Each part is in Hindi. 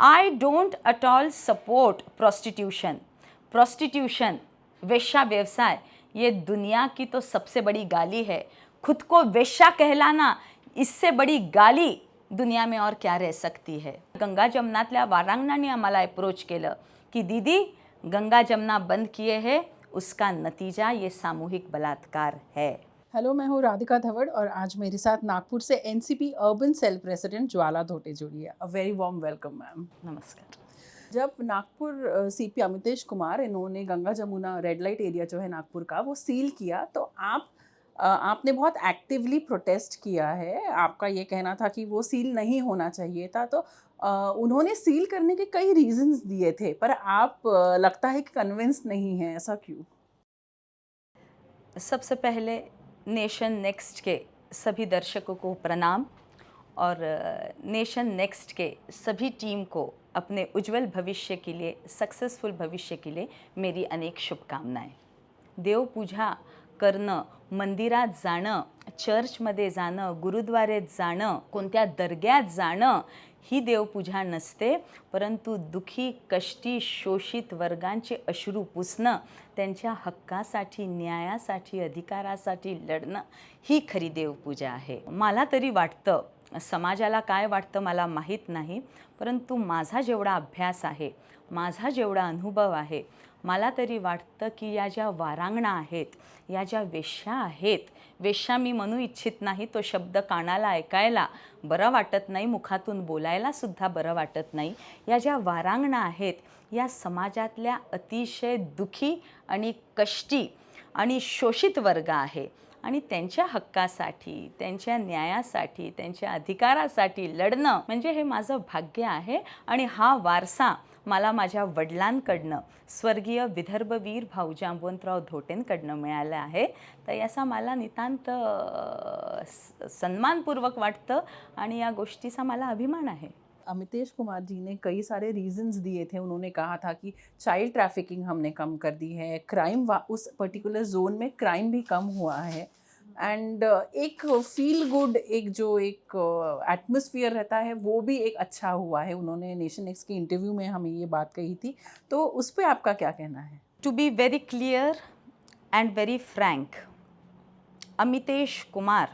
I don't at all support prostitution. Prostitution, वेश्या व्यवसाय, ये दुनिया की तो सबसे बड़ी गाली है. खुद को वेश्या कहलाना, इससे बड़ी गाली दुनिया में और क्या रह सकती है. गंगा जमनातल्या वारांगणांनी आम्हाला अप्रोच केलं की दीदी गंगा जमना बंद किए है, उसका नतीजा ये सामूहिक बलात्कार है. हेलो, मैं हूँ राधिका धवड़ और आज मेरे साथ नागपुर से एनसीपी अर्बन सेल प्रेसिडेंट ज्वाला धोटे जुड़ी है. A very warm welcome ma'am. नमस्कार. जब नागपुर सीपी अमितेश कुमार इन्होंने Ganga Jamuna red light area जो है नागपुर का वो सील किया, तो आपने बहुत एक्टिवली प्रोटेस्ट किया है. आपका ये कहना था कि वो सील नहीं होना चाहिए था, तो उन्होंने सील करने के कई रीजंस दिए थे, पर आप लगता है कि कन्विंस नहीं है, ऐसा क्यों? सबसे पहले नेशन नेक्स्ट के सभी दर्शकों को प्रणाम और नेशन नेक्स्ट के सभी टीम को अपने उज्जवल भविष्य के लिए, सक्सेसफुल भविष्य के लिए मेरी अनेक शुभकामनाएं. देवपूजा करणं, मंदिरात जाणं, चर्चमध्ये जाणं, गुरुद्वारेत जाणं, कोणत्या दर्ग्यात जाणं ही देवपूजा नसते, परंतु दुखी, कष्टी, शोषित वर्गांचे अश्रू पुसणं, त्यांच्या हक्कासाठी, न्यायासाठी, अधिकारासाठी लढणं ही खरी देवपूजा आहे. मला तरी वाटतं, समाजाला काय वाटतं मला माहीत नाही, परंतु माझा जेवढा अभ्यास आहे, माझा जेवढा अनुभव आहे, मला तरी वाटतं की या ज्या वारांगणा आहेत, या ज्या वेश्या आहेत, वेश्या मी म्हणू इच्छित नाही, तो शब्द कानाला ऐकायला बरं वाटत नाही, मुखातून बोलायला सुद्धा बरं वाटत नाही. या ज्या वारांगणा आहेत, या समाजातल्या अतिशय दुखी आणि कष्टी आणि शोषित वर्ग आहे आणि त्यांच्या हक्कासाठी, त्यांच्या न्यायासाठी, त्यांच्या अधिकारासाठी लढणं म्हणजे हे माझं भाग्य आहे. आणि हा वारसा मला माझ्या वडिलांकडनं, स्वर्गीय विदर्भवीर भाऊ जांबवंतराव धोटेंकडनं मिळालं आहे. तर याचा मला नितांत सन्मानपूर्वक वाटतं आणि या गोष्टीचा मला अभिमान आहे. अमितेश कुमार जी ने कई सारे रीजंस दिए थे. उन्होंने कहा था कि चाइल्ड ट्रैफिकिंग हमने कम कर दी है, क्राइम उस पर्टिकुलर जोन में क्राइम भी कम हुआ है, एंड एक फील गुड एक एटमॉस्फेयर रहता है वो भी एक अच्छा हुआ है. उन्होंने नेशन नेक्स्ट के इंटरव्यू में हमें ये बात कही थी, तो उस पर आपका क्या कहना है? To be very clear and very frank, Amitesh Kumar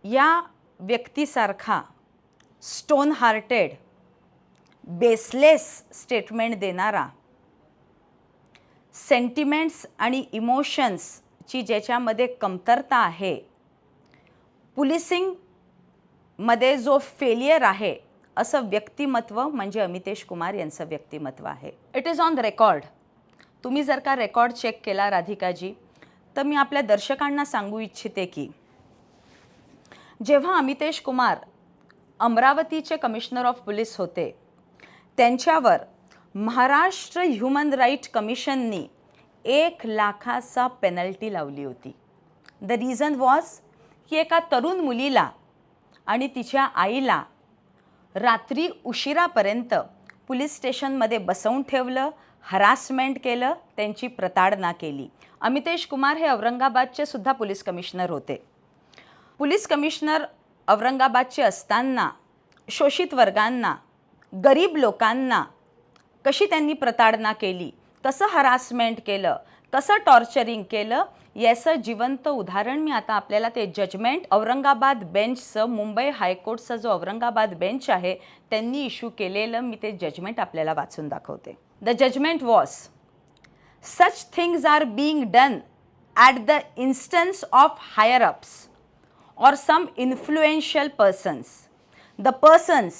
या व्यक्तीसारखा स्टोन हार्टेड, बेसलेस स्टेटमेंट देणारा, सेंटिमेंट्स आणि इमोशन्सची ज्याच्यामध्ये कमतरता आहे, पुलिसिंगमध्ये जो फेलियर आहे, असं व्यक्तिमत्व म्हणजे अमितेश कुमार यांचं व्यक्तिमत्व आहे. It is on record. तुम्ही जर का रेकॉर्ड चेक केला राधिकाजी, तर मी आपल्या दर्शकांना सांगू इच्छिते की जेव्हा अमितेश कुमार अमरावतीचे कमिशनर ऑफ पोलीस होते, त्यांच्यावर महाराष्ट्र ह्युमन राईट कमिशननी 1 लाखाचा पेनल्टी लावली होती. द रिझन वॉज की एका तरुण मुलीला आणि तिच्या आईला रात्री उशिरापर्यंत पोलीस स्टेशनमध्ये बसवून ठेवलं, हरासमेंट केलं, त्यांची प्रताडणा केली. अमितेश कुमार हे औरंगाबादचे सुद्धा पोलीस कमिशनर होते. पोलीस कमिशनर औरंगाबादचे असताना शोषित वर्गांना, गरीब लोकांना कशी त्यांनी प्रताडणा केली, कसं हरासमेंट केलं, कसं टॉर्चरिंग केलं, याचं जिवंत उदाहरण मी आता आपल्याला ते जजमेंट औरंगाबाद बेंचचं, मुंबई हायकोर्टचा जो औरंगाबाद बेंच आहे त्यांनी इश्यू केलेलं मी ते जजमेंट आपल्याला वाचून दाखवते. The judgement was, such things are being done at the instance of higher ups or some influential persons. The persons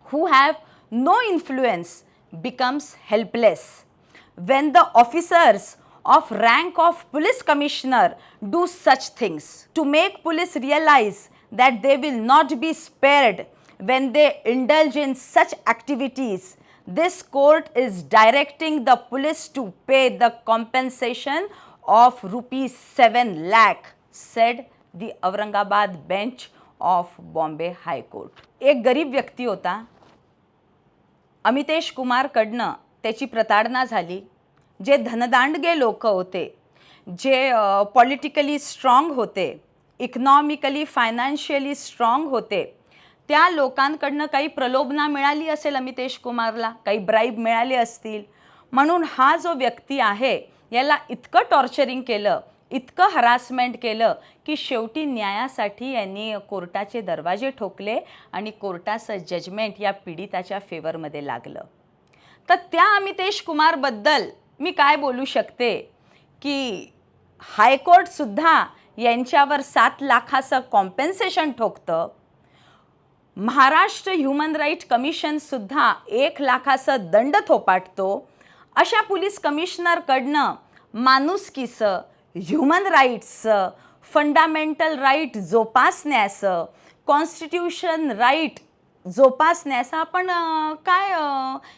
who have no influence becomes helpless. When the officers of rank of police commissioner do such things to make police realize that they will not be spared when they indulge in such activities, this court is directing the police to pay the compensation of rupees 7 lakh, said the Aurangabad bench of Bombay high court. एक गरीब व्यक्ती होता, अमितेश कुमारकडनं त्याची प्रताडणा झाली. जे धनदांडगे लोक होते, जे पॉलिटिकली स्ट्रॉंग होते, इकॉनॉमिकली फायनान्शियली स्ट्रॉंग होते, त्या लोकांकडनं काही प्रलोभना मिळाली असेल अमितेश कुमारला, काही ब्राईब मिळाले असतील, म्हणून हा जो व्यक्ती आहे याला इतकं टॉर्चरिंग केलं, इतकं हरासमेंट केलं की शेवटी न्यायासाठी यांनी कोर्टाचे दरवाजे ठोकले आणि कोर्टाचं जजमेंट या पीडिताच्या फेवरमध्ये लागलं. तर त्या अमितेश कुमारबद्दल मी काय बोलू शकते की हायकोर्टसुद्धा यांच्यावर 7 लाखाचं कॉम्पेन्सेशन ठोकतं. महाराष्ट्र ह्युमन राईट कमिशनसुद्धा 1 लाखाचं दंड थोपाटतो. अशा पोलीस कमिशनरकडनं माणुसकीचं, ह्युमन राईट्सचं, फंडामेंटल राईट जोपासण्याचं, कॉन्स्टिट्यूशन राईट जोपासण्याचं आपण काय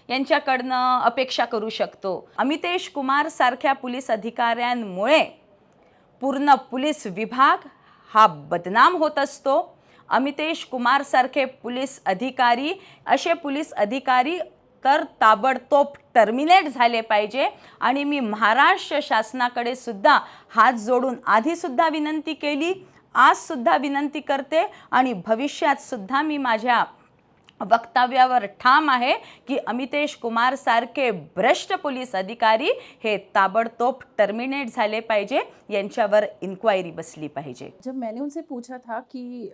यांच्याकडनं अपेक्षा करू शकतो. अमितेश कुमार सारख्या पोलीस अधिकाऱ्यांमुळे पूर्ण पोलीस विभाग हा बदनाम होत असतो. अमितेश कुमार सारखे पोलीस अधिकारी, असे पोलीस अधिकारी तर ताबडतोब टर्मिनेट झाले पाहिजे. आणि मी महाराष्ट्र शासनाकडे सुद्धा हात जोडून आधीसुद्धा विनंती केली, आजसुद्धा विनंती करते आणि भविष्यात सुद्धा मी माझ्या वक्तव्यावर ठाम आहे की अमितेश कुमार सारखे भ्रष्ट पोलीस अधिकारी हे ताबडतोब टर्मिनेट झाले पाहिजे, यांच्यावर इन्क्वायरी बसली पाहिजे. जब मैंने उनसे पूछा था कि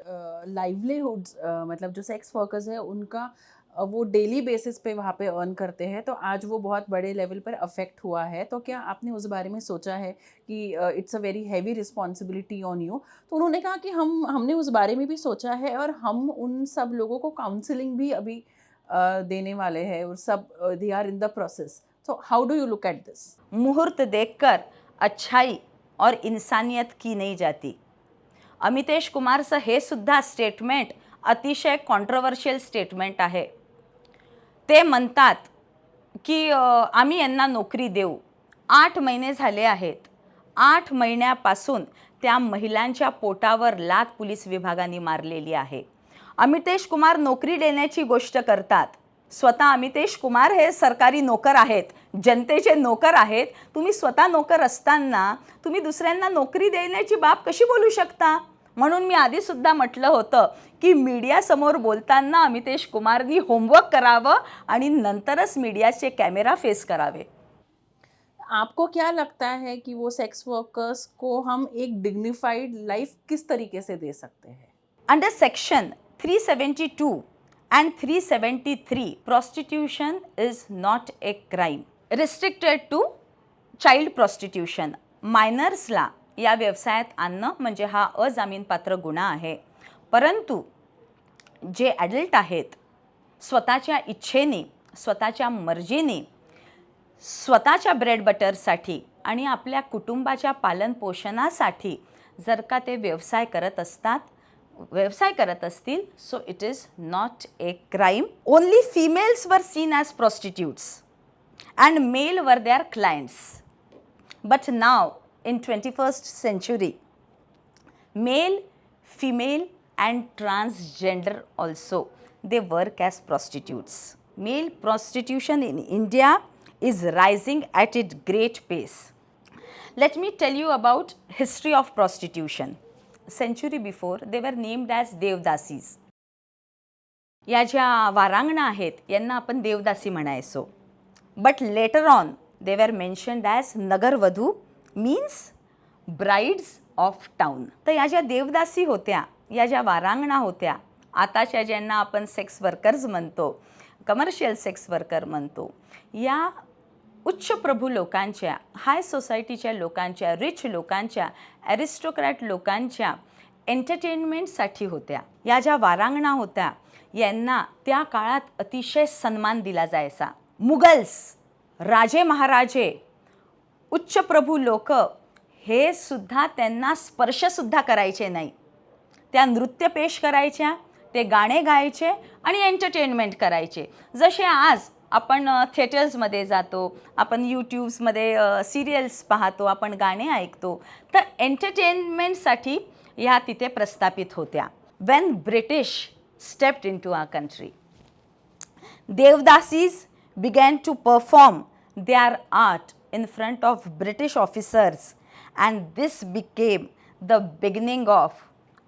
लाइवलीहुड्स मतलब जो सेक्स वर्कर्स है उनका वो डेली बेसिस पे वहाँ पे अर्न करते हैं, तो आज वो बहुत बड़े लेवल पर अफेक्ट हुआ है, तो क्या आपने उस बारे में सोचा है कि it's a very heavy responsibility on you? तो उन्होंने कहा कि हमने उस बारे में भी सोचा है और हम उन सब लोगों को काउंसलिंग भी अभी देने वाले हैं और सब they are in the process. So how do you look at this? मुहूर्त देखकर अच्छाई और इंसानियत की नहीं जाती. अमितेश कुमारचं हे सुद्धा स्टेटमेंट अतिशय कॉन्ट्रोवर्शियल स्टेटमेंट आहे. ते म्हणतात की आम्ही यांना नोकरी देऊ. 8 महिने झाले आहेत. 8 महिन्यापासून त्या महिलांच्या पोटावर लाथ पोलीस विभागाने मारलेली आहे. अमितेश कुमार नोकरी देण्याची गोष्ट करतात. स्वतः अमितेश कुमार हे सरकारी नोकर आहेत, जनतेचे नोकर आहेत. तुम्ही स्वतः नोकर असताना तुम्ही दुसऱ्यांना नोकरी देण्याची बाब कशी बोलू शकता? म्हणून मी आधीसुद्धा म्हटलं होतं की मीडियासमोर बोलताना अमितेश कुमारनी होमवर्क करावं आणि नंतरच मीडियाचे कॅमेरा फेस करावे. आपको क्या लगता है कि वो सेक्स वर्कर्स को हम एक डिग्निफाइड लाइफ किस तरीके से दे सकते हैं? Under section 372 and 373 prostitution is not a crime restricted to child prostitution. मायनर्सला या व्यवसायात आणणं म्हणजे हा अजामीनपात्र गुन्हा आहे. परंतु जे ॲडल्ट आहेत, स्वतःच्या इच्छेने, स्वतःच्या मर्जीने, स्वतःच्या ब्रेड बटरसाठी आणि आपल्या कुटुंबाच्या पालनपोषणासाठी जर का ते व्यवसाय करत असतील, so it is not a crime. Only females were seen as prostitutes and male were their clients. But now in 21st century, male, female and transgender also, they work as prostitutes. Male prostitution in India is rising at a great pace. Let me tell you about history of prostitution. Century before, they were named as devdasis. या ज्या वारांगणा आहेत यांना आपण देवदासी म्हणायचो. But later on, they were mentioned as नगरवधू, मीन्स ब्राइड्स ऑफ टाउन. तर या ज्या देवदासी होत्या, या ज्या वारांगणा होत्या, आताच्या ज्यांना आपण सेक्स वर्कर्स म्हणतो, कमर्शियल सेक्स वर्कर म्हणतो, या उच्च प्रभू लोकांच्या, हाय सोसायटीच्या लोकांच्या, रिच लोकांच्या, ॲरिस्टोक्रॅट लोकांच्या एंटरटेनमेंटसाठी होत्या. या ज्या वारांगणा होत्या यांना त्या काळात अतिशय सन्मान दिला जायचा. मुघल्स, राजे महाराजे, उच्च प्रभू लोक हे सुद्धा त्यांना स्पर्शसुद्धा करायचे नाही. त्या नृत्य पेश करायच्या, ते गाणे गायचे आणि एंटरटेनमेंट करायचे. जसे आज आपण थिएटर्समध्ये जातो, आपण यूट्यूब्समध्ये सिरियल्स पाहतो, आपण गाणे ऐकतो, तर एंटरटेनमेंटसाठी ह्या तिथे प्रस्थापित होत्या. When British stepped into our country, devadasis began to perform their art in front of British officers, and this became the beginning of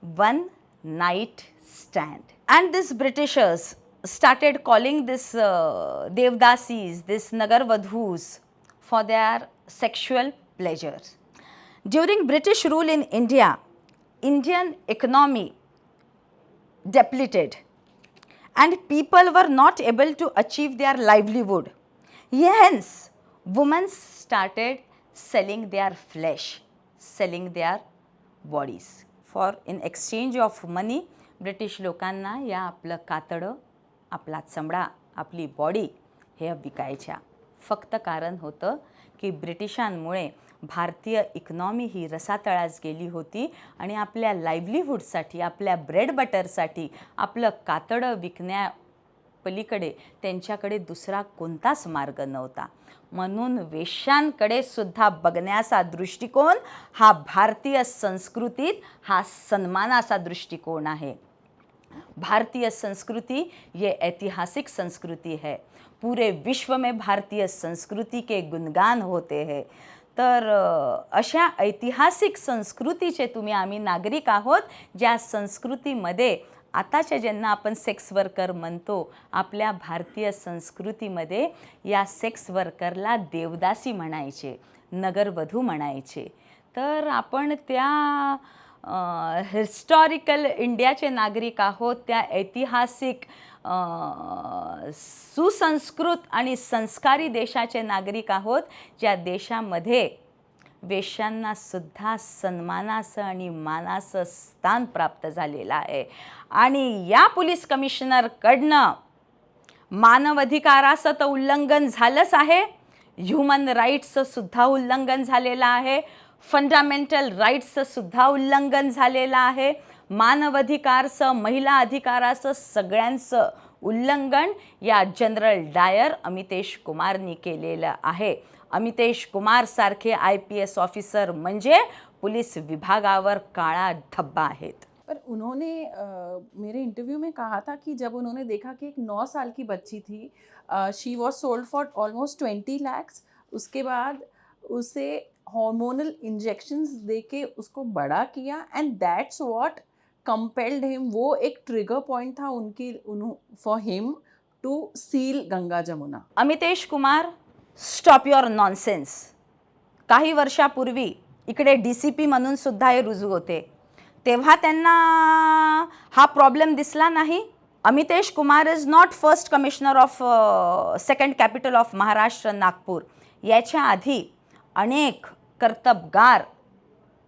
one night stand. And these Britishers started calling this Devdasis, this Nagarvadhus, for their sexual pleasures. During British rule in India, Indian economy depleted and people were not able to achieve their livelihood. Hence, women started selling their flesh, selling their bodies. For in exchange of money, British लोकांना या आपलं कातडं, आपला चमडा, आपली बॉडी हे विकायच्या. फक्त कारण होतं की ब्रिटिशांमुळे भारतीय इकॉनॉमी ही रसातळास गेली होती आणि आपल्या लाईव्हलीहूडसाठी, आपल्या ब्रेड बटरसाठी आपलं कातडं विकण्या पलीकडे त्यांच्याकडे दुसरा कोणताच मार्ग नव्हता. म्हणून वेश्यांकडे सुद्धा बघण्याचा दृष्टिकोन हा भारतीय संस्कृतीत हा सन्मानाचा दृष्टिकोन आहे. भारतीय संस्कृति ये ऐतिहासिक संस्कृति है. पूरे विश्व में भारतीय संस्कृति के गुणगान होते हैं. तर अशा ऐतिहासिक संस्कृतीचे तुम्ही आम्ही नागरिक आहोत, ज्या संस्कृतीमध्ये आताच्या ज्यांना आपण सेक्स वर्कर म्हणतो, आपल्या भारतीय संस्कृतीमध्ये या सेक्स वर्करला देवदासी म्हणायचे, नगरवधू म्हणायचे. तर आपण त्या हिस्टॉरिकल इंडियाचे नागरिक आहोत, त्या ऐतिहासिक सुसंस्कृत आणि संस्कारी देशाचे नागरिक आहोत, ज्या देशामध्ये वेश्यांना सुद्धा सन्मानाचं आणि मानाचं स्थान प्राप्त झालेलं आहे. आणि या पोलीस कमिशनरकडनं मानवाधिकाराचं तर उल्लंघन झालंच आहे, ह्युमन राईट्सचं सुद्धा उल्लंघन झालेलं आहे, फंडामेंटल राईट्सचं सुद्धा उल्लंघन झालेलं आहे, मानवाधिकारचं, महिला अधिकाराचं सगळ्यांचं उल्लंघन या जनरल डायर अमितेश कुमारनी केलेलं आहे. अमितेश कुमार सारखे IPS ऑफिसर म्हणजे पुलिस विभागावर काळा धब्बा आहेत. पर उन्होंने मेरे इंटरव्यू में कहा था कि जब उन्होंने देखा कि एक 9 साल की बच्ची थी, she was sold for almost 20 lakhs, उसके बाद उसे हार्मोनल इंजेक्शंस दे के उसको बड़ा किया and that's what compelled him. वो एक ट्रिगर पॉइंट था for him to seal Ganga Jamuna. Amitesh Kumar, stop your nonsense. काही वर्षापूर्वी इकडे DCP म्हणून सुद्धा हे रुजू होते, तेव्हा त्यांना हा प्रॉब्लेम दिसला नाही. Amitesh Kumar is not first commissioner of second capital of Maharashtra Nagpur. याच्या आधी अनेक कर्तबगार,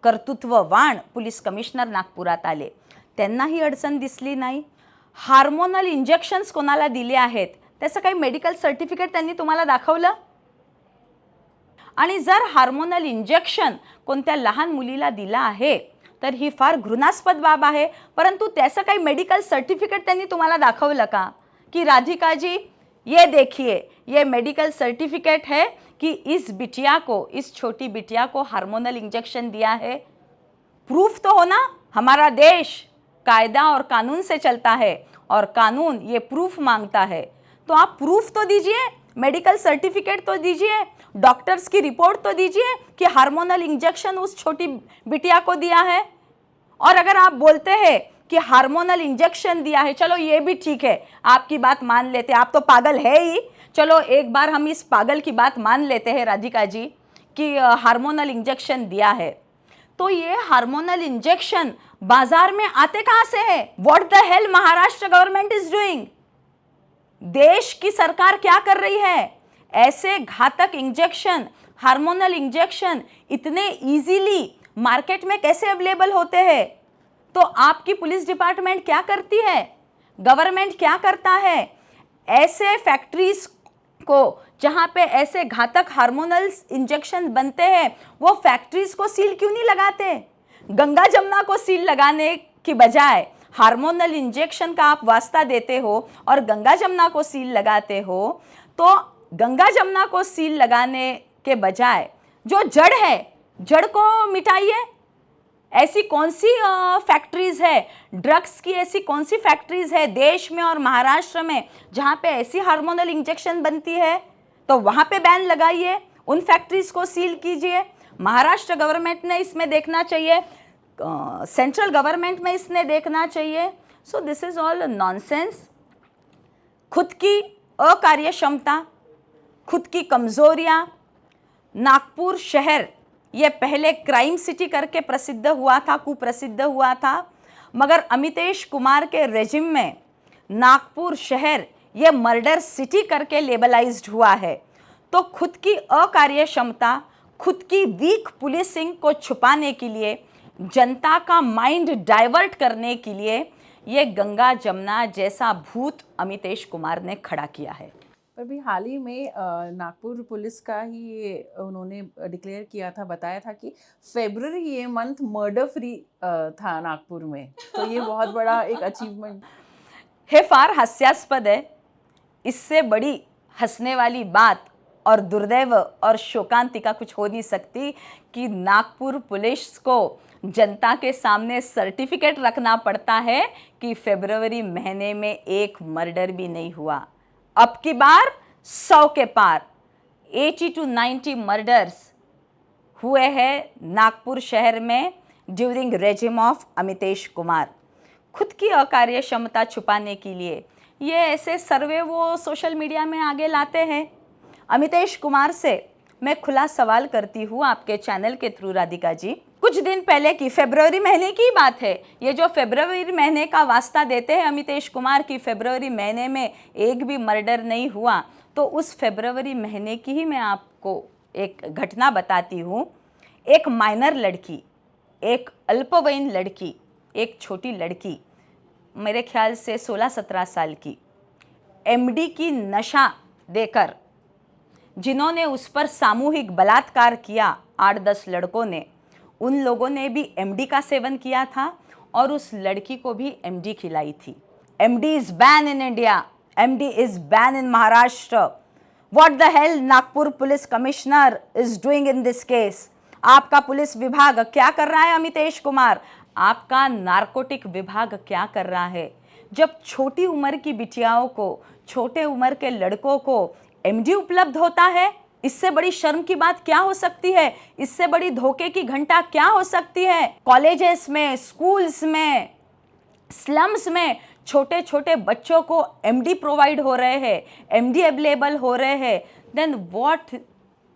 कर्तृत्ववान पोलीस कमिशनर नागपुरात आले, त्यांना ही अडचण दिसली नाही. हार्मोनल इंजेक्शन्स कोणाला दिले आहेत त्याचं काही मेडिकल सर्टिफिकेट त्यांनी तुम्हाला दाखवलं? आणि जर हार्मोनल इंजेक्शन कोणत्या लहान मुलीला दिला आहे तर ही फार घृणास्पद बाब आहे, परंतु त्याचं काही मेडिकल सर्टिफिकेट त्यांनी तुम्हाला दाखवलं का की राधिका जी ये देखिए ये मेडिकल सर्टिफिकेट है कि इस बिटिया को, इस छोटी बिटिया को हार्मोनल इंजेक्शन दिया है? प्रूफ तो हो ना. हमारा देश कायदा और कानून से चलता है और कानून ये प्रूफ मांगता है, तो आप प्रूफ तो दीजिए, मेडिकल सर्टिफिकेट तो दीजिए, डॉक्टर्स की रिपोर्ट तो दीजिए कि हार्मोनल इंजेक्शन उस छोटी बिटिया को दिया है. और अगर आप बोलते हैं कि हार्मोनल इंजेक्शन दिया है, चलो ये भी ठीक है, आपकी बात मान लेते, आप तो पागल है ही, चलो एक बार हम इस पागल की बात मान लेते हैं राधिका जी कि हार्मोनल इंजेक्शन दिया है, तो ये हार्मोनल इंजेक्शन बाजार में आते कहाँ से है? What the hello Maharashtra government is doing? देश की सरकार क्या कर रही है? ऐसे घातक इंजेक्शन, हार्मोनल इंजेक्शन इतने इजीली मार्केट में कैसे अवेलेबल होते हैं? तो आपकी पुलिस डिपार्टमेंट क्या करती है, गवर्नमेंट क्या करता है? ऐसे फैक्ट्रीज को जहाँ पे ऐसे घातक हार्मोनल इंजेक्शन बनते हैं, वो फैक्ट्रीज को सील क्यों नहीं लगाते? गंगा जमुना को सील लगाने की बजाय हार्मोनल इंजेक्शन का आप वास्ता देते हो और गंगा जमुना को सील लगाते हो, तो गंगा जमुना को सील लगाने के बजाय जो जड़ है, जड़ को मिटाइए. ऐसी कौन सी फैक्ट्रीज है, ड्रग्स की ऐसी कौन सी फैक्ट्रीज है देश में और महाराष्ट्र में जहाँ पे ऐसी हार्मोनल इंजेक्शन बनती है? तो वहाँ पे बैन लगाइए, उन फैक्ट्रीज को सील कीजिए. महाराष्ट्र गवर्नमेंट ने इसमें देखना चाहिए, सेंट्रल गवर्नमेंट में इसने देखना चाहिए. So this is all nonsense. खुद की अकार्यक्षमता, खुद की कमजोरियां। नागपुर शहर ये पहले क्राइम सिटी करके प्रसिद्ध हुआ था, कुप्रसिद्ध हुआ था, मगर अमितेश कुमार के रेजिम में नागपुर शहर ये मर्डर सिटी करके लेबलाइज्ड हुआ है। तो खुद की अकार्यक्षमता, खुद की वीक पुलिसिंग को छुपाने के लिए, जनता का माइंड डाइवर्ट करने के लिए ये गंगा जमुना जैसा भूत अमितेश कुमार ने खड़ा किया है। पर भी हाल ही में नागपुर पुलिस का ही ये उन्होंने डिक्लेयर किया था, बताया था कि फरवरी ये मंथ मर्डर फ्री था नागपुर में, तो ये बहुत बड़ा एक अचीवमेंट है। फार हास्यास्पद है। इससे बड़ी हंसने वाली बात और दुर्दैव और शोकांतिका कुछ हो नहीं सकती कि नागपुर पुलिस को जनता के सामने सर्टिफिकेट रखना पड़ता है कि फरवरी महीने में एक मर्डर भी नहीं हुआ। अब की बार 100 के पार 80 to 90 मर्डर्स हुए हैं नागपुर शहर में during regime of Amitesh Kumar. खुद की अकार्यक्षमता छुपाने के लिए ये ऐसे सर्वे वो सोशल मीडिया में आगे लाते हैं। अमितेश कुमार से मैं खुला सवाल करती हूँ आपके चैनल के थ्रू राधिका जी, कुछ दिन पहले की फरवरी महीने की बात है, ये जो फरवरी महीने का वास्ता देते हैं अमितेश कुमार की फरवरी महीने में एक भी मर्डर नहीं हुआ, तो उस फरवरी महीने की ही मैं आपको एक घटना बताती हूँ। एक माइनर लड़की, एक अल्पवयीन लड़की, एक छोटी लड़की, मेरे ख्याल से 16-17 साल की, एमडी की नशा देकर जिन्होंने उस पर सामूहिक बलात्कार किया 8-10 लड़कों ने, उन लोगों ने भी एमडी का सेवन किया था और उस लड़की को भी एमडी खिलाई थी। MD is ban in India, MD is ban in Maharashtra. What the hello Nagpur police commissioner is doing in this case? आपका पुलिस विभाग क्या कर रहा है अमितेश कुमार? आपका नारकोटिक विभाग क्या कर रहा है? जब छोटी उम्र की बिटियाओं को, छोटे उम्र के लड़कों को एमडी उपलब्ध होता है, इससे बड़ी शर्म की बात क्या हो सकती है? इससे बड़ी धोखे की घंटा क्या हो सकती है? कॉलेजेस में, स्कूल्स में, स्लम्स में छोटे छोटे बच्चों को एमडी प्रोवाइड हो रहे हैं, एमडी अवेलेबल हो रहे हैं, then what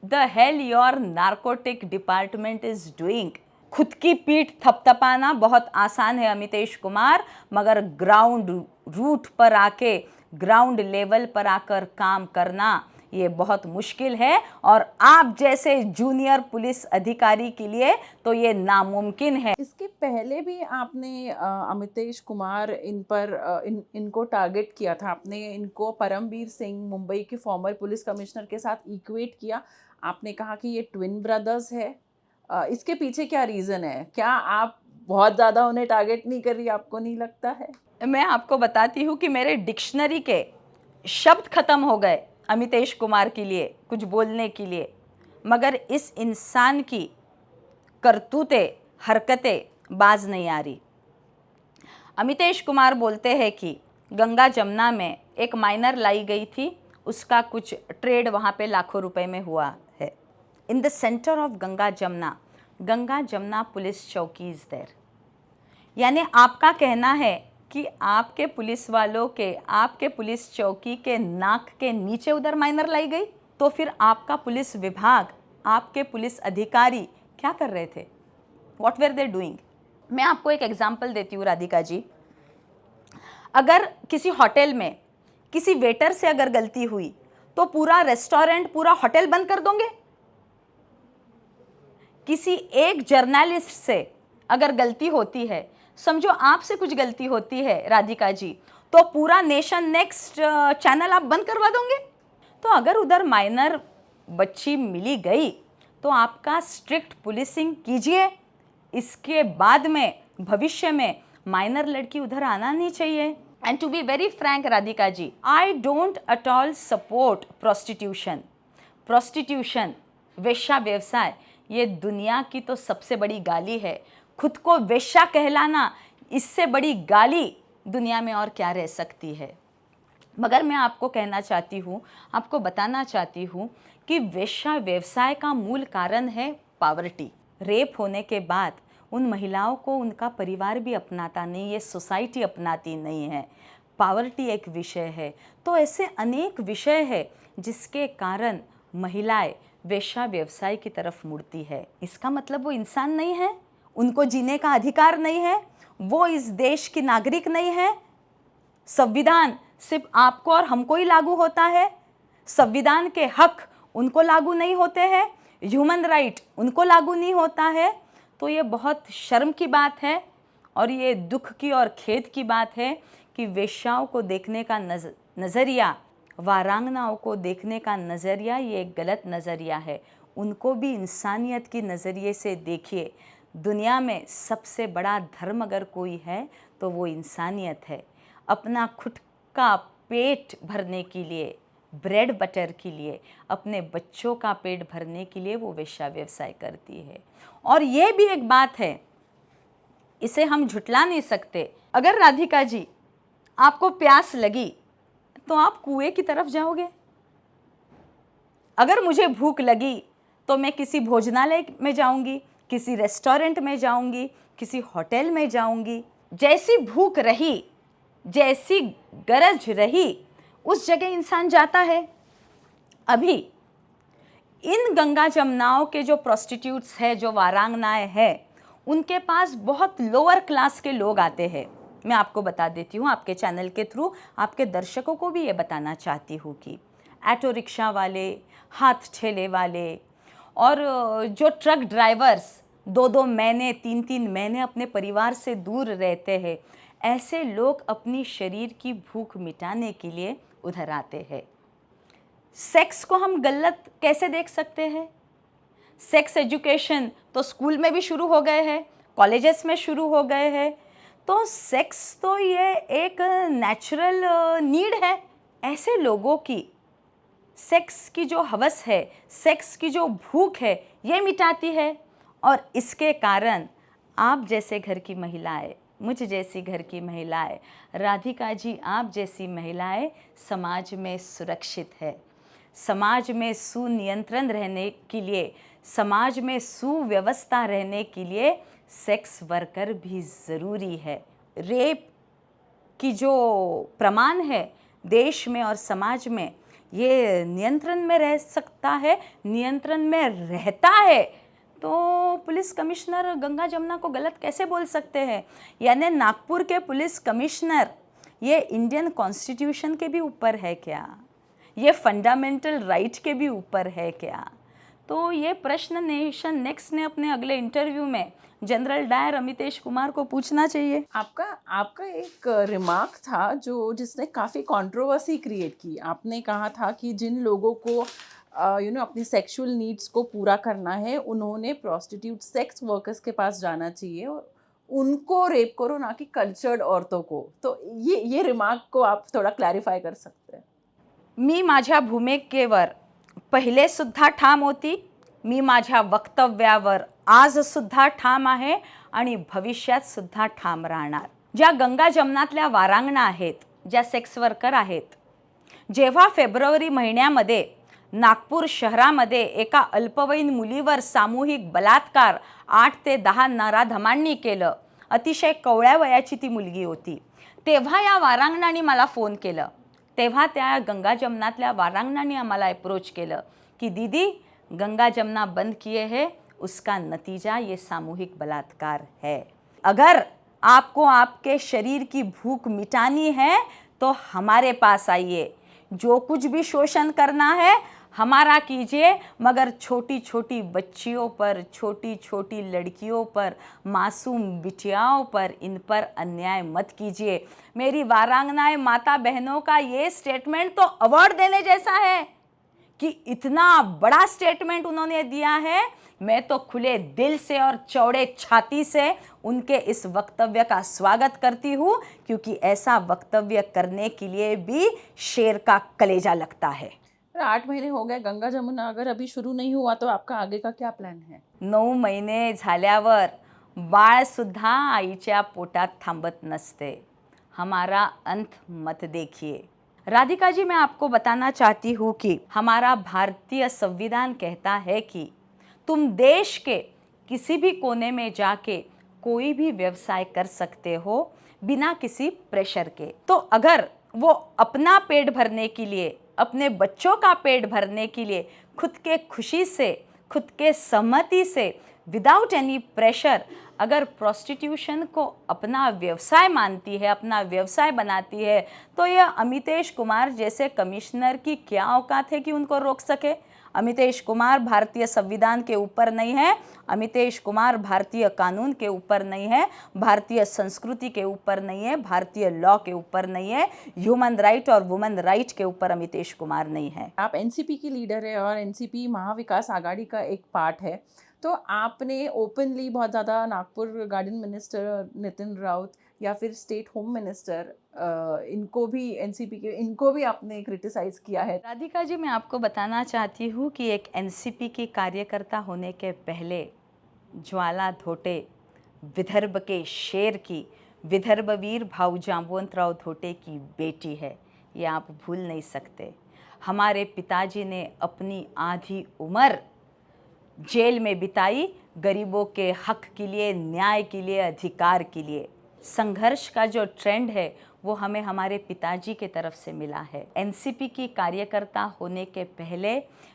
the hell your narcotic department is doing? खुद की पीठ थपथपाना बहुत आसान है अमितेश कुमार, मगर ग्राउंड रूट पर आके, ग्राउंड लेवल पर आकर काम करना ये बहुत मुश्किल है, और आप जैसे जूनियर पुलिस अधिकारी के लिए तो ये नामुमकिन है। इसके पहले भी आपने अमितेश कुमार इनको टारगेट किया था, आपने इनको परमवीर सिंह मुंबई के फॉर्मर पुलिस कमिश्नर के साथ इक्वेट किया। आपने कहा कि ये ट्विन ब्रदर्स है। इसके पीछे क्या रीज़न है? क्या आप बहुत ज़्यादा उन्हें टारगेट नहीं कर रही, आपको नहीं लगता है? मैं आपको बताती हूँ कि मेरे डिक्शनरी के शब्द खत्म हो गए अमितेश कुमार के लिए कुछ बोलने के लिए, मगर इस इंसान की करतूतें, हरकतें बाज नहीं आ रही। अमितेश कुमार बोलते हैं कि गंगा जमुना में एक माइनर लाई गई थी, उसका कुछ ट्रेड वहाँ पे लाखों रुपए में हुआ है। In the centre of Ganga Jamuna police चौकी इज देयर। यानी आपका कहना है कि आपके पुलिस वालों के, आपके पुलिस चौकी के नाक के नीचे उधर माइनर लाई गई, तो फिर आपका पुलिस विभाग, आपके पुलिस अधिकारी क्या कर रहे थे? What were they doing? मैं आपको एक एग्जाम्पल देती हूँ राधिका जी। अगर किसी होटल में किसी वेटर से अगर गलती हुई तो पूरा रेस्टोरेंट, पूरा होटल बंद कर दोगे? किसी एक जर्नलिस्ट से अगर गलती होती है, समझो आपसे कुछ गलती होती है राधिका जी, तो पूरा नेशन नेक्स्ट चैनल आप बंद करवा दोगे? तो अगर उधर माइनर बच्ची मिली गई तो आपका स्ट्रिक्ट पुलिसिंग कीजिए। इसके बाद में भविष्य में माइनर लड़की उधर आना नहीं चाहिए। And to be very frank Radhika ji, I don't at all support prostitution. Prostitution, वेश्या व्यवसाय, ये दुनिया की तो सबसे बड़ी गाली है। खुद को वेश्या कहलाना, इससे बड़ी गाली दुनिया में और क्या रह सकती है? मगर मैं आपको कहना चाहती हूँ, आपको बताना चाहती हूँ कि वेश्या व्यवसाय का मूल कारण है पावर्टी। रेप होने के बाद उन महिलाओं को उनका परिवार भी अपनाता नहीं, ये सोसाइटी अपनाती नहीं है, पावर्टी एक विषय है। तो ऐसे अनेक विषय है जिसके कारण महिलाएं वेश्या व्यवसाय की तरफ मुड़ती है। इसका मतलब वो इंसान नहीं है, उनको जीने का अधिकार नहीं है, वो इस देश की नागरिक नहीं है। संविधान सिर्फ आपको और हमको ही लागू होता है, संविधान के हक उनको लागू नहीं होते हैं, ह्यूमन राइट उनको लागू नहीं होता है। तो ये बहुत शर्म की बात है और ये दुख की और खेद की बात है कि वेश्याओं को देखने का नज़रिया, वारांगनाओं को देखने का नज़रिया ये एक गलत नज़रिया है। उनको भी इंसानियत की नज़रिए से देखिए। दुनिया में सबसे बड़ा धर्म अगर कोई है तो वो इंसानियत है। अपना खुद का पेट भरने के लिए, ब्रेड बटर के लिए, अपने बच्चों का पेट भरने के लिए वो वेश्या व्यवसाय करती है। और ये भी एक बात है, इसे हम झुटला नहीं सकते। अगर राधिका जी आपको प्यास लगी तो आप कुएं की तरफ जाओगे। अगर मुझे भूख लगी तो मैं किसी भोजनालय में जाऊंगी, किसी रेस्टोरेंट में जाऊंगी, किसी होटल में जाऊंगी। जैसी भूख रही, जैसी गरज रही, उस जगह इंसान जाता है। अभी इन गंगा जमुनाओं के जो प्रोस्टिट्यूट्स हैं, जो वारांगनाएं हैं, उनके पास बहुत लोअर क्लास के लोग आते हैं। मैं आपको बता देती हूँ, आपके चैनल के थ्रू आपके दर्शकों को भी ये बताना चाहती हूँ कि ऑटो रिक्शा वाले, हाथ ठेले वाले और जो ट्रक ड्राइवर्स 2-2 महीने, 3-3 महीने अपने परिवार से दूर रहते हैं, ऐसे लोग अपनी शरीर की भूख मिटाने के लिए उधर आते हैं। सेक्स को हम गलत कैसे देख सकते हैं? सेक्स एजुकेशन तो स्कूल में भी शुरू हो गए हैं, कॉलेजेस में शुरू हो गए हैं। तो सेक्स तो ये एक नेचुरल नीड है। ऐसे लोगों की सेक्स की जो हवस है, सेक्स की जो भूख है, ये मिटाती है। और इसके कारण आप जैसे घर की महिलाएं, मुझ जैसी घर की महिलाएं, राधिका जी आप जैसी महिलाएं समाज में सुरक्षित है। समाज में सुनियंत्रण रहने के लिए, समाज में सुव्यवस्था रहने के लिए सेक्स वर्कर भी ज़रूरी है। रेप की जो प्रमाण है देश में और समाज में, ये नियंत्रण में रह सकता है, नियंत्रण में रहता है। तो पुलिस कमिश्नर गंगा जमुना को गलत कैसे बोल सकते हैं? यानी नागपुर के पुलिस कमिश्नर ये इंडियन कॉन्स्टिट्यूशन के भी ऊपर है क्या? ये फंडामेंटल राइट के भी ऊपर है क्या? तो ये प्रश्न नेशन नेक्स्ट ने अपने अगले इंटरव्यू में जनरल डायर अमितेश कुमार को पूछना चाहिए। आपका एक रिमार्क था जिसने काफ़ी कंट्रोवर्सी क्रिएट की। आपने कहा था कि जिन लोगों को अपनी सेक्सुअल नीड्स को पूरा करना है, उन्होंने प्रोस्टिट्यूट सेक्स वर्कर्स के पास जाना चाहिए और उनको रेप करो, ना कि कल्चर्ड औरतों को। तो ये रिमार्क को आप थोडा क्लॅरिफाय कर सकते हैं? मी माझ्या भूमिकेवर पहिले सुद्धा ठाम होती, मी माझ्या वक्तव्यावर आज सुद्धा ठाम आहे आणि भविष्यात सुद्धा ठाम राहणार। ज्या गंगा जमुनातल्या वारांगणा आहेत, ज्या सेक्स वर्कर आहेत, जेव्हा फेब्रुवारी महिन्यामध्ये नागपूर शहरामध्ये एका अल्पवयीन मुलीवर सामूहिक बलात्कार 8 ते 10 नराधमांनी केलं, अतिशय कवळ्या वयाची ती मुलगी होती, तेव्हा या वारांगणांनी मला फोन केलं। तेव्हा त्या गंगा जमुनातल्या वारांगणांनी आम्हाला अप्रोच केलं कि दीदी गंगा जमुना बंद किए हैं, उसका नतीजा ये सामूहिक बलात्कार है। अगर आपको आपके शरीर की भूख मिटानी है तो हमारे पास आइए, जो कुछ भी शोषण करना है हमारा कीजिए, मगर छोटी छोटी बच्चियों पर, छोटी छोटी लड़कियों पर, मासूम बिटियाओं पर, इन पर अन्याय मत कीजिए। मेरी वारांगनाएं माता बहनों का ये स्टेटमेंट तो अवार्ड देने जैसा है कि इतना बड़ा स्टेटमेंट उन्होंने दिया है। मैं तो खुले दिल से और चौड़े छाती से उनके इस वक्तव्य का स्वागत करती हूँ, क्योंकि ऐसा वक्तव्य करने के लिए भी शेर का कलेजा लगता है। 8 महीने हो गए, गंगा जमुना अगर अभी शुरू नहीं हुआ तो आपका आगे का क्या प्लान है? 9 महिने झाल्यावर बाळ सुद्धा आईच्या पोटात थांबत नसते। हमारा अंत मत देखिए। राधिका जी, मैं आपको बताना चाहती हूँ कि हमारा भारतीय संविधान कहता है कि तुम देश के किसी भी कोने में जाके कोई भी व्यवसाय कर सकते हो बिना किसी प्रेशर के। तो अगर वो अपना पेट भरने के लिए, अपने बच्चों का पेट भरने के लिए खुद के खुशी से, खुद के सहमति से, विदाउट एनी प्रेशर अगर प्रोस्टिट्यूशन को अपना व्यवसाय मानती है, अपना व्यवसाय बनाती है, तो यह अमितेश कुमार जैसे कमिश्नर की क्या औकात है कि उनको रोक सके। अमितेश कुमार भारतीय संविधान के ऊपर नहीं है, अमितेश कुमार भारतीय कानून के ऊपर नहीं है, भारतीय संस्कृति के ऊपर नहीं है, भारतीय लॉ के ऊपर नहीं है, ह्यूमन राइट और वुमेन राइट के ऊपर अमितेश कुमार नहीं है। आप एनसीपी की लीडर है और एनसीपी महाविकास आघाड़ी का एक पार्ट है, तो आपने ओपनली बहुत ज़्यादा नागपुर गार्डन मिनिस्टर नितिन राउत या फिर स्टेट होम मिनिस्टर इनको भी एनसीपी के इनको भी आपने क्रिटिसाइज़ किया है। राधिका जी, मैं आपको बताना चाहती हूँ कि एक एनसीपी की कार्यकर्ता होने के पहले ज्वाला धोटे विदर्भ के शेर की, विदर्भ वीर भाऊ जांबुवंतराव धोटे की बेटी है, ये आप भूल नहीं सकते। हमारे पिताजी ने अपनी आधी उम्र जेल में बिताई, गरीबों के हक के लिए, न्याय के लिए, अधिकार के लिए। संघर्ष का जो ट्रेंड है वो हमें हमारे पिताजी के तरफ से मिला है। एनसीपी की कार्यकर्ता होने के पहले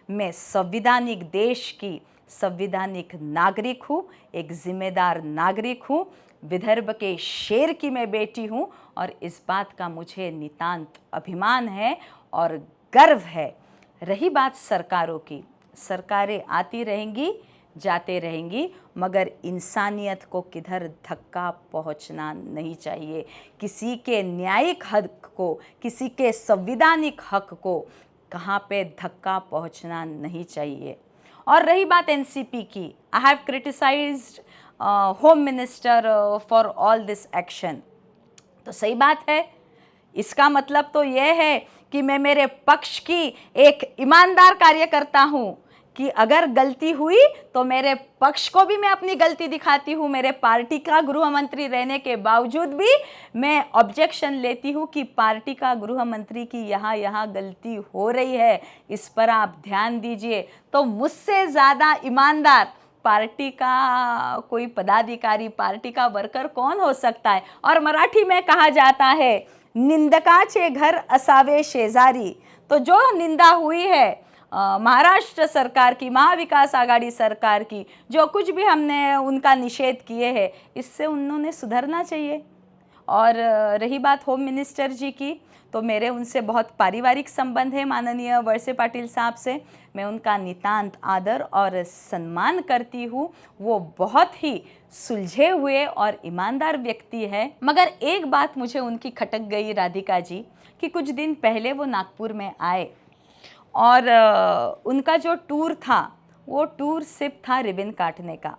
मैं संविधानिक देश की संविधानिक नागरिक हूँ, एक जिम्मेदार नागरिक हूँ, विदर्भ के शेर की मैं बेटी हूँ और इस बात का मुझे नितांत अभिमान है और गर्व है। रही बात सरकारों की, सरकारें आती रहेंगी, जाते रहेंगी, मगर इंसानियत को किधर धक्का पहुंचना नहीं चाहिए। किसी के न्यायिक हक को, किसी के संवैधानिक हक को कहाँ पे धक्का पहुंचना नहीं चाहिए। और रही बात एनसीपी की, I have criticised home minister for all this action. तो सही बात है, इसका मतलब तो यह है कि मैं मेरे पक्ष की एक ईमानदार कार्यकर्ता हूँ कि अगर गलती हुई तो मेरे पक्ष को भी मैं अपनी गलती दिखाती हूँ। मेरे पार्टी का गृह मंत्री रहने के बावजूद भी मैं ऑब्जेक्शन लेती हूँ कि पार्टी का गृह मंत्री की यहाँ गलती हो रही है, इस पर आप ध्यान दीजिए। तो मुझसे ज़्यादा ईमानदार पार्टी का कोई पदाधिकारी, पार्टी का वर्कर कौन हो सकता है। और मराठी में कहा जाता है, निंदकाचे घर असावे शेजारी। तो जो निंदा हुई है महाराष्ट्र सरकार की, महाविकास आघाड़ी सरकार की, जो कुछ भी हमने उनका निषेध किए हैं, इससे उन्होंने सुधरना चाहिए। और रही बात होम मिनिस्टर जी की, तो मेरे उनसे बहुत पारिवारिक संबंध है माननीय वळसे पाटिल साहब से। मैं उनका नितांत आदर और सम्मान करती हूँ। वो बहुत ही सुलझे हुए और ईमानदार व्यक्ति है। मगर एक बात मुझे उनकी खटक गई राधिका जी, कि कुछ दिन पहले वो नागपुर में आए और उनका जो टूर था वो टूर सिर्फ था रिबन काटने का।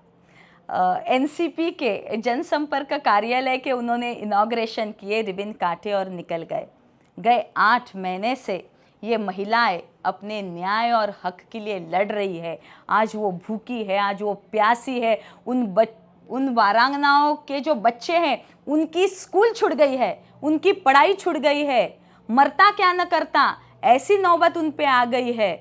एनसीपी के जनसंपर्क कार्यालय के उन्होंने इनॉग्रेशन किए, रिबन काटे और निकल गए 8 महीने से ये महिलाएं अपने न्याय और हक के लिए लड़ रही है। आज वो भूखी है, आज वो प्यासी है। उन वारांगनाओं के जो बच्चे हैं उनकी स्कूल छूट गई है, उनकी पढ़ाई छूट गई है, मरता क्या न करता, ऐसी नौबत उन पे आ गई है।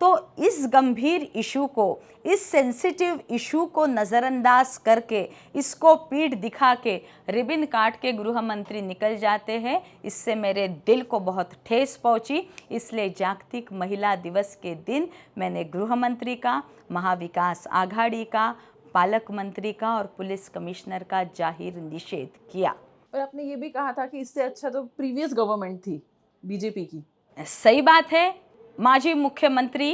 तो इस गंभीर इशू को, इस सेंसिटिव इशू को नज़रअंदाज करके, इसको पीठ दिखा के रिबन काट के गृह मंत्री निकल जाते हैं। इससे मेरे दिल को बहुत ठेस पहुंची। इसलिए जागतिक महिला दिवस के दिन मैंने गृह मंत्री का, महाविकास आघाड़ी का, पालक मंत्री का और पुलिस कमिश्नर का जाहिर निषेध किया। और आपने ये भी कहा था कि इससे अच्छा तो प्रीवियस गवर्नमेंट थी बीजेपी की। सही बात है। माजी मुख्यमंत्री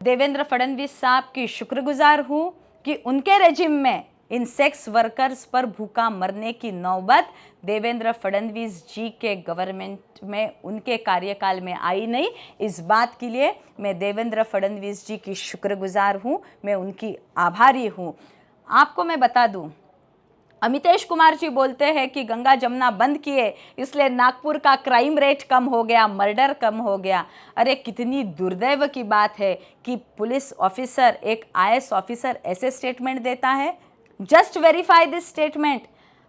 देवेंद्र फडणवीस साहब की शुक्रगुजार हूँ कि उनके रेजिम में इन सेक्स वर्कर्स पर भूखा मरने की नौबत देवेंद्र फडणवीस जी के गवर्नमेंट में, उनके कार्यकाल में आई नहीं। इस बात के लिए मैं देवेंद्र फडणवीस जी की शुक्रगुजार हूँ, मैं उनकी आभारी हूँ। आपको मैं बता दूँ, अमितेश कुमार जी बोलते हैं कि गंगा जमुना बंद किए इसलिए नागपुर का क्राइम रेट कम हो गया, मर्डर कम हो गया। अरे कितनी दुर्दैव की बात है कि पुलिस ऑफिसर, एक आईएएस ऑफिसर ऐसे स्टेटमेंट देता है। Just verify this statement.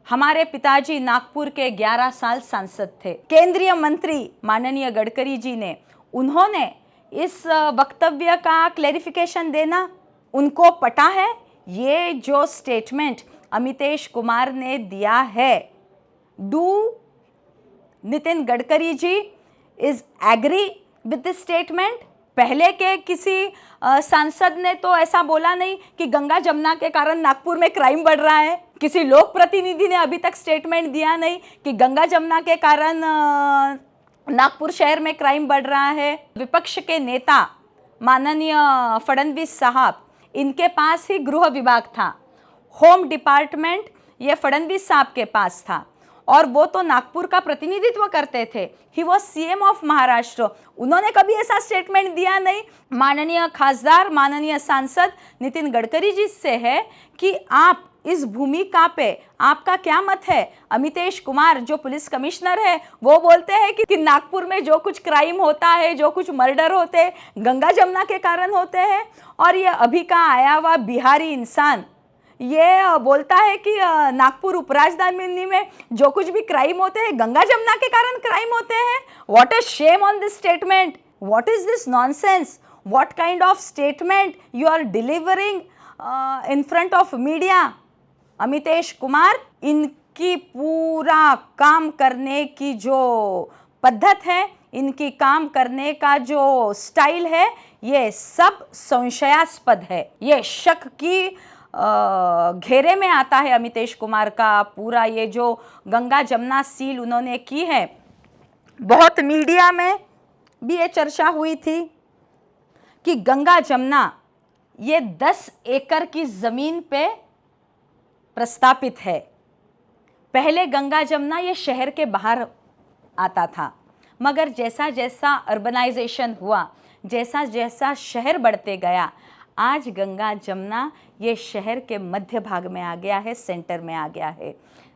हमारे पिताजी नागपुर के 11 साल सांसद थे। केंद्रीय मंत्री माननीय गडकरी जी ने, उन्होंने इस वक्तव्य का क्लैरिफिकेशन देना उनको पटा है। ये जो स्टेटमेंट अमितेश कुमार ने दिया है, do Nitin Gadkari ji is agree with this statement? पहले के किसी सांसद ने तो ऐसा बोला नहीं कि गंगा जमुना के कारण नागपुर में क्राइम बढ़ रहा है। किसी लोक प्रतिनिधि ने अभी तक स्टेटमेंट दिया नहीं कि गंगा जमुना के कारण नागपुर शहर में क्राइम बढ़ रहा है। विपक्ष के नेता माननीय फडणवीस साहब, इनके पास ही गृह विभाग था, होम डिपार्टमेंट ये फडणवीस साहब के पास था और वो तो नागपुर का प्रतिनिधित्व करते थे। He was CM of Maharashtra. उन्होंने कभी ऐसा स्टेटमेंट दिया नहीं। माननीय खासदार, माननीय सांसद नितिन गडकरी जी से है कि आप इस भूमिका पे आपका क्या मत है? अमितेश कुमार जो पुलिस कमिश्नर है वो बोलते हैं कि नागपुर में जो कुछ क्राइम होता है, जो कुछ मर्डर होते हैं, गंगा जमुना के कारण होते हैं। और ये अभी का आया हुआ बिहारी इंसान ये बोलता है कि नागपुर उपराजधानी में जो कुछ भी क्राइम होते हैं गंगा जमुना के कारण क्राइम होते हैं। What a shame on this statement! What is this nonsense? What kind of statement you are delivering in front of media? Amitesh Kumar, इनकी पूरा काम करने की जो पद्धत है, इनकी काम करने का जो स्टाइल है, ये सब संशयास्पद है। ये शक की घेरे में आता है अमितेश कुमार का पूरा ये जो गंगा जमुना सील उन्होंने की है। बहुत मीडिया में भी ये चर्चा हुई थी कि गंगा जमुना ये 10 एकड़ की ज़मीन पे प्रस्तापित है। पहले गंगा जमुना ये शहर के बाहर आता था, मगर जैसा जैसा अर्बनाइजेशन हुआ, जैसा जैसा शहर बढ़ते गया, आज गंगा जमुना ये शहर के मध्य भाग में आ गया है, सेंटर में आ गया है।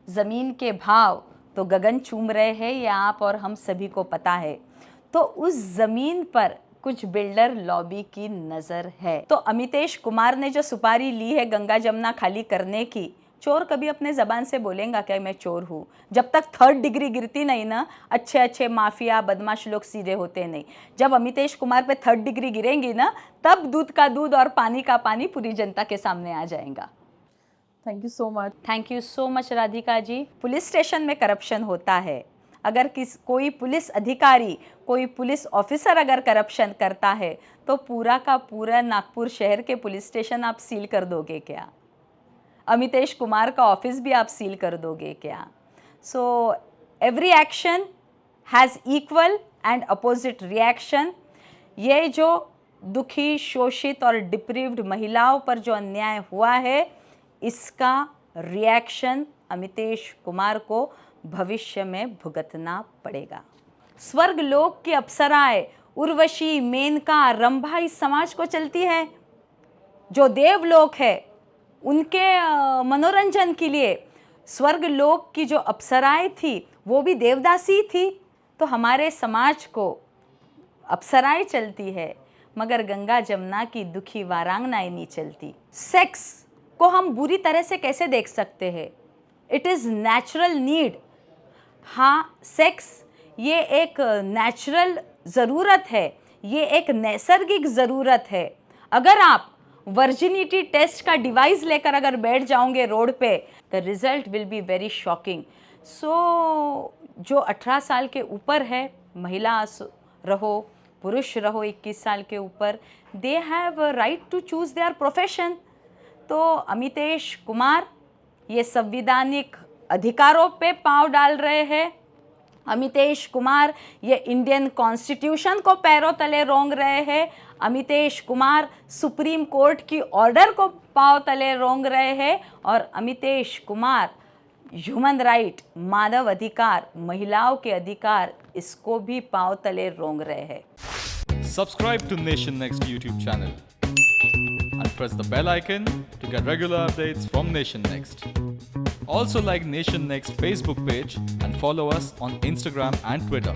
ज़मीन के भाव तो गगन चूम रहे हैं, ये आप और हम सभी को पता है। तो उस ज़मीन पर कुछ बिल्डर लॉबी की नज़र है। तो अमितेश कुमार ने जो सुपारी ली है गंगा जमुना खाली करने की, चोर कभी अपने ज़बान से बोलेगा क्या मैं चोर हूँ? जब तक 3rd डिग्री गिरती नहीं ना, अच्छे अच्छे माफिया बदमाश लोग सीधे होते नहीं। जब अमितेश कुमार पे 3rd डिग्री गिरेंगी ना, तब दूध का दूध और पानी का पानी पूरी जनता के सामने आ जाएगा। Thank you so much. Thank you so much Radhika ji. Police station में करप्शन होता है। अगर कोई पुलिस अधिकारी, कोई पुलिस ऑफिसर अगर करप्शन करता है तो पूरा का पूरा नागपुर शहर के पुलिस स्टेशन आप सील कर दोगे क्या? अमितेश कुमार का ऑफिस भी आप सील कर दोगे क्या? So every action has equal and opposite reaction. ये जो दुखी, शोषित और डिप्रीव्ड महिलाओं पर जो अन्याय हुआ है, इसका रिएक्शन अमितेश कुमार को भविष्य में भुगतना पड़ेगा। स्वर्ग लोक की अप्सराएं उर्वशी, मेनका, रंभा इस समाज को चलती है। जो देवलोक है उनके मनोरंजन के लिए स्वर्ग लोक की जो अप्सराएं थी वो भी देवदासी थी। तो हमारे समाज को अप्सराएं चलती है, मगर गंगा जमुना की दुखी वारांगनाएं नहीं चलती। सेक्स को हम बुरी तरह से कैसे देख सकते हैं? It is natural need. हाँ, सेक्स ये एक नेचुरल ज़रूरत है, ये एक नैसर्गिक ज़रूरत है। अगर आप वर्जिनिटी टेस्ट का डिवाइस लेकर अगर बैठ जाओगे रोड पे, the result will be very shocking. So जो 18 साल के ऊपर है, महिला रहो पुरुष रहो 21 साल के ऊपर, they have right to choose their profession. तो अमितेश कुमार ये संवैधानिक अधिकारों पे पांव डाल रहे हैं। अमितेश कुमार ये इंडियन कॉन्स्टिट्यूशन को पैरों तले रोंग रहे हैं। अमितेश कुमार सुप्रीम कोर्ट की ऑर्डर को पांव तले रोंग रहे हैं। और अमितेश कुमार ह्यूमन राइट, मानव अधिकार, महिलाओं के अधिकार, इसको भी पांव तले रोंग रहे हैं। Subscribe to Nation Next YouTube channel and press the bell icon to get regular updates from Nation Next. Also like Nation Next Facebook page and follow us on Instagram and Twitter.